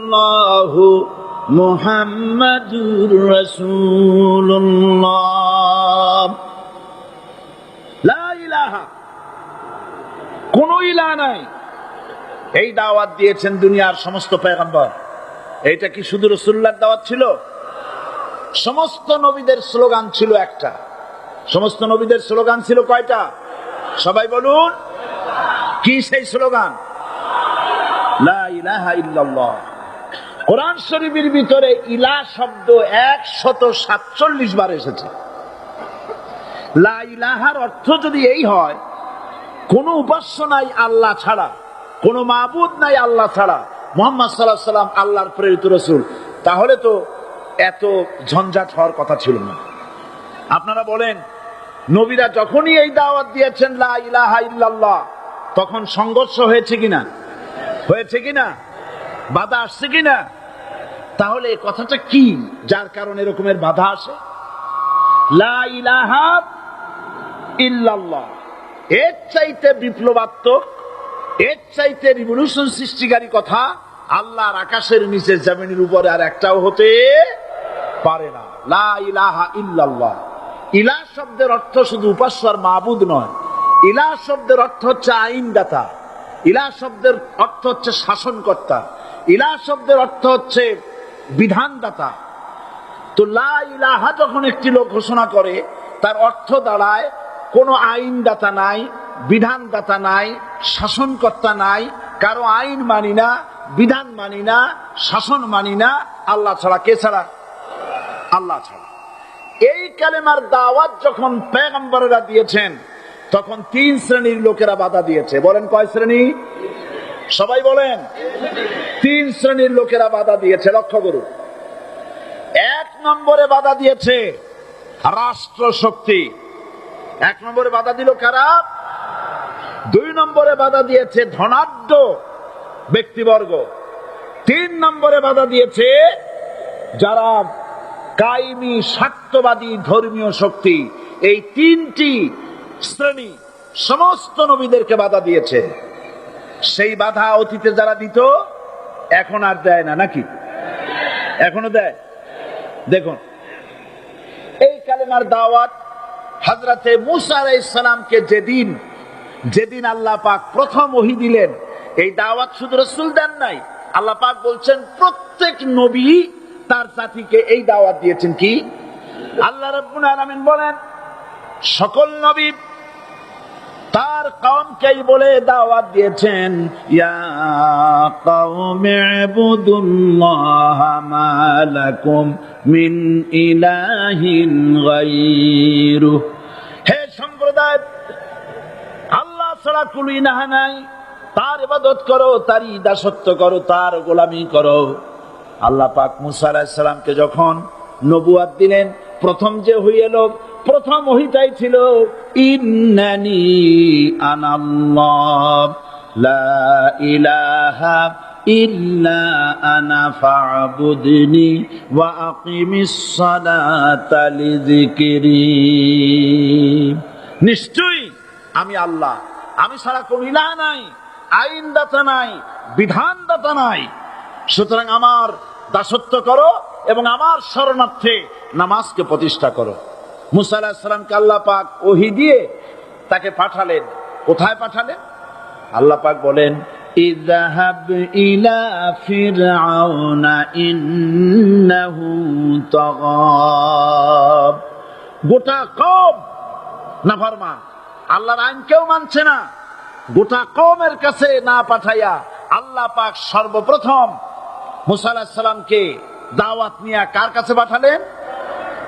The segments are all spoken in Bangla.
ইল্লাল্লাহু মুহাম্মাদুর রাসূলুল্লাহ। লা ইলাহা, কোন ইলাহ নাই, এই দাওয়াত দিয়েছেন দুনিয়ার সমস্ত পয়গম্বর। এইটা কি শুধু রাসূলুল্লাহর দাওয়াত ছিল? সমস্ত নবীদের স্লোগান ছিল একটা। সমস্ত নবীদের স্লোগান ছিল কয়টা? সবাই বলুন, কি সেই স্লোগান? লা ইলাহা ইল্লাল্লাহ। কোরআন শরীফের ভিতরে ইলাহ শব্দ 147 বার এসেছে। লা ইলাহার অর্থ যদি এই হয়, কোন উপাস্য নাই আল্লাহ ছাড়া, কোন মাবুদ নাই আল্লাহ ছাড়া, মুহাম্মদ সাল্লাল্লাহু আলাইহি ওয়াসাল্লাম আল্লাহর প্রেরিত রাসূল, তাহলে তো এত ঝঞ্ঝাট হওয়ার কথা ছিল না। আপনারা বলেন, নবীরা যখনই এই দাওয়াত দিয়েছেন লা ইলাহা ইল্লাল্লাহ, তখন সংঘর্ষ হয়েছে কিনা? হয়েছে কিনা? বাধা আসছে কিনা? তাহলে এই কথাটা কি, যার কারণে এরকমের বাধা আসে? লা ইলাহা ইল্লাল্লাহ, এর চাইতে বিপ্লবাত্মক, এর চাইতে রিভলিউশন সৃষ্টিকারী কথা আল্লাহর আকাশের নিচে জমিনের উপরে আর একটাও হতে পারে না। লা ইলাহা ইল্লাল্লাহ। ইলাহ শব্দের অর্থ শুধু উপাস্য আর মাবুদ নয়। ইলাহ শব্দের অর্থ হচ্ছে আইনদাতা, ইলাহ শব্দের অর্থ হচ্ছে শাসনকর্তা, ইলাহ শব্দের অর্থ হচ্ছে বিধানদাতা। তো লা ইলাহা যখন একটি লোক ঘোষণা করে, তার অর্থ দাঁড়ায় কোনো আইনদাতা নাই, বিধানদাতা নাই, শাসনকর্তা নাই, কারো আইন মানি না, বিধান মানি না, শাসন মানি না, আল্লাহ ছাড়া। কে ছাড়া? আল্লাহ ছাড়া। এই কালেমার দাওয়াত যখন পয়গম্বরেরা দিয়েছেন, তখন 3 শ্রেণীর লোকেরা বাধা দিয়েছে। বলেন কয় শ্রেণী? সবাই বলেন। 3 শ্রেণীর লোকেরা বাধা দিয়েছে। লক্ষ্য করুন। 1 নম্বরে বাধা দিয়েছে রাষ্ট্র শক্তি। 1 নম্বরে বাধা দিল কারা? 2 নম্বরে বাধা দিয়েছে ধনাঢ্য ব্যক্তিবর্গ। 3 নম্বরে বাধা দিয়েছে যারা কায়েমি স্বার্থবাদী ধর্মীয় শক্তি। এই 3টি শ্রেণী সমস্ত নবীদেরকে বাধা দিয়েছে। সেই বাধা অতীতে যারা দিত, এখন আর দেয় না নাকি? এখনো দেয়। দেখুন, এই কালেমার দাওয়াত হযরতে মূসা আলাইহিস সালামকে যেদিন আল্লাহ পাক প্রথম ওহী দিলেন, এই দাওয়াত শুধু রাসূল দেন নাই। আল্লাহ পাক বলছেন প্রত্যেক নবী তার জাতিকে এই দাওয়াত দিয়েছেন। কি? আল্লাহ রাব্বুল আলামিন বলেন, সকল নবী তার কওমকেই বলে দাওয়াত দিয়েছেন, ইয়া কওমি ইবুদুল্লাহা মা লাকুম মিন ইলাহিন গায়রু। হে সম্প্রদায়, আল্লাহ ছাড়া কোনো ইলাহ নাই, তার ইবাদত করো, তারই দাসত্ব করো, তার গোলামি করো। আল্লাহ পাক মূসা আলাইহিস সালামকে যখন নবুয়ত দিলেন, প্রথম যে ওহী এলো, প্রথম ওহীটাই ছিল ইন্নানি আনাল্লাহ লা ইলাহা ইল্লা আনা ফা'বুদনি ওয়া আকিমিস সালাতা লিযিকরি। নিশ্চয়ই আমি আল্লাহ, আমি ছাড়া কোনো ইলাহ নাই, আইনদাতা নাই, বিধানদাতা নাই, সুতরাং আমার দাসত্ব করো এবং আমার শরণার্থে নামাজকে প্রতিষ্ঠা করো। মূসা আলাইহিস সালামকে আল্লাহ পাক ওহী দিয়ে তাকে পাঠালেন। কোথায় পাঠালেন? আল্লাহ পাক বলেন, ইযহাব ইলা ফিরআউনা ইন্নাহু তাগা। গোটা কওম নাফরমান, আল্লাহর আইন কেউ মানছে না। গোটা কওমের কাছে না পাঠাইয়া আল্লাহ পাক সর্বপ্রথম মূসা আলাইহিস সালামকে দাওয়াত নিয়ে কার কাছে পাঠালেন?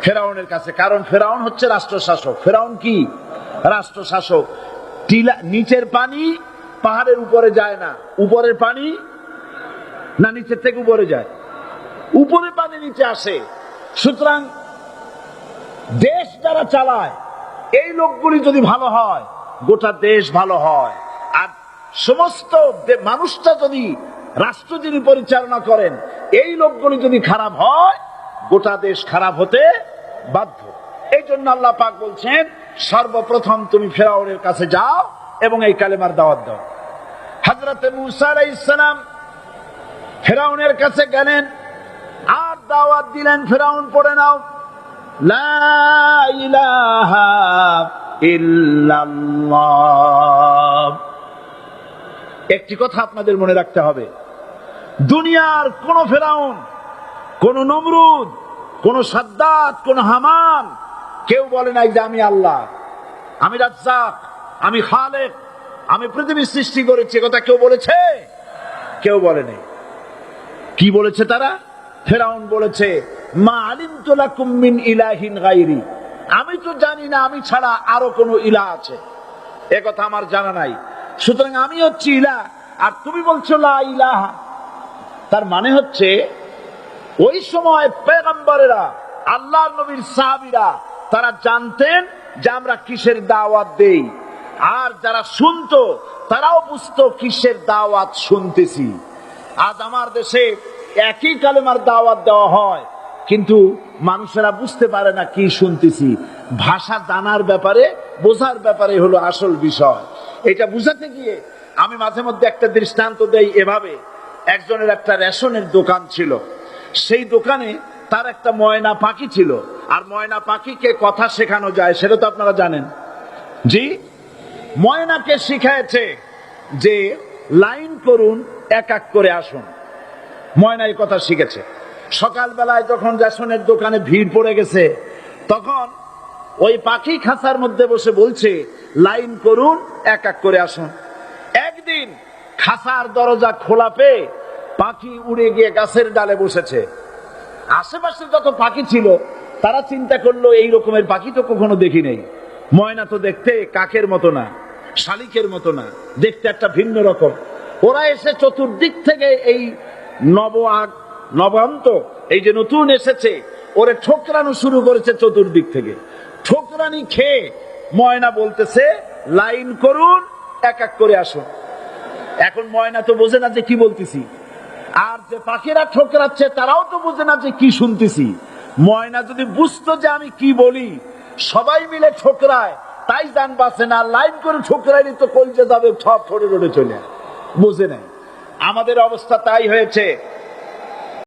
ফেরাউনের কাছে। কারণ ফেরাউন হচ্ছে রাষ্ট্রশাসক। ফেরাউন কি? রাষ্ট্রশাসক। নিচের পানি পাহাড়ের উপরে যায় না, উপরের পানি না নিচের থেকে উপরে যায়? উপরে পানি নিচে আসে। সুতরাং দেশ যারা চালায়, এই লোকগুলি যদি ভালো হয়, গোটা দেশ ভালো হয়। আর সমস্ত মানুষটা যদি, রাষ্ট্র যিনি পরিচালনা করেন, এই লোকগুলি যদি খারাপ হয়, গোটা দেশ খারাপ হতে বাধ্য। এই জন্য আল্লাহ পাক বলছেন, সর্বপ্রথম তুমি ফেরাউনের কাছে যাও এবং এই কালেমার দাওয়াত দাও। হযরতে মূসা আলাইহিস সালাম ফেরাউনের কাছে গেলেন আর দাওয়াত দিলেন, ফেরাউন পড়ে নাও লা ইলাহা ইল্লাল্লাহ। একটি কথা আপনাদের মনে রাখতে হবে, দুনিয়ার কোন ফেরাউন, কোন নমরুদ, কোন সাদ্দাত, কোন হামান কেউ বলে নাই যে আমি আল্লাহ, আমি রাজ্জাক, আমি খালেক, আমি পৃথিবী সৃষ্টি করেছি। কথা কেউ বলেছে? কেউ বলে নাই। কি বলেছে তারা? ফেরাউন বলেছে মা আলিমতু লাকুম মিন ইলাহিন গায়রি, আমি তো জানি না আমি ছাড়া আরো কোন ইলাহ আছে, এ কথা আমার জানা নাই, সুতরাং আমি হচ্ছি ইলাহ, আর তুমি বলছো লা ইলাহা। তার মানে হচ্ছে ওই সময় পয়গম্বরেরা, আল্লাহর নবীর সাহাবীরা তারা জানতেন যে আমরা কিসের দাওয়াত দেই, আর যারা শুনতো তারাও বুঝতো কিসের দাওয়াত শুনতেছি। আজ আমার দেশে একই কালেমার দাওয়াত দেওয়া হয়, কিন্তু মানুষেরা বুঝতে পারে না কি শুনতেছি। ভাষা জানার ব্যাপারে, বোঝার ব্যাপারে হলো আসল বিষয়। এটা বুঝাতে গিয়ে আমি মাঝে মধ্যে একটা দৃষ্টান্ত দেই এভাবে। একজনের একটা রেশনের দোকান ছিল, সেই দোকানে তার একটা ময়না পাখি ছিল, আর ময়না পাখিকে কথা শেখানো যায় সেটা তো আপনারা জানেন। জি, ময়নাকে শিখায়েছে যে লাইন করুন, এক এক করে আসুন। ময়না এই কথা শিখেছে। সকালবেলায় যখন রেশনের দোকানে ভিড় পড়ে গেছে, তখন ওই পাখি খাঁচার মধ্যে বসে বলছে লাইন করুন, এক এক করে আসুন। একদিন খাঁচার দরজা খোলা পেয়ে পাখি উড়ে গিয়ে গাছের ডালে বসেছে। আশেপাশে যত পাখি ছিল তারা চিন্তা করলো এই রকমের পাখি তো কখনো দেখি নেই। ময়না তো দেখতে কাকের মতো না, শালিকের মতো না, দেখতে একটা ভিন্ন রকম। ওরা এসে চতুর্দিক থেকে এই নবান্ত, এই যে নতুন এসেছে, ওরে ঠোকরানো শুরু করেছে চতুর্দিক থেকে। ঠোকরানি খেয়ে ময়না বলতেছে লাইন করুন, এক এক করে আসুন। এখন ময়না তো বোঝে না যে কি বলতেছি, আর যে পাখিরা ঠোকরাচ্ছে তারাও তো বোঝে না যে কি শুনতেছি। ময়না যদি বুঝতো যে আমি কি বলি, সবাই মিলে ঠোকরায়, তাই জান বাঁচে না। লাইন করে ঠোকরাইলে তো কলজে যাবে, সব ঠোঁটে ঠোঁটে চলে, বোঝে নাই। আমাদের অবস্থা তাই হয়েছে।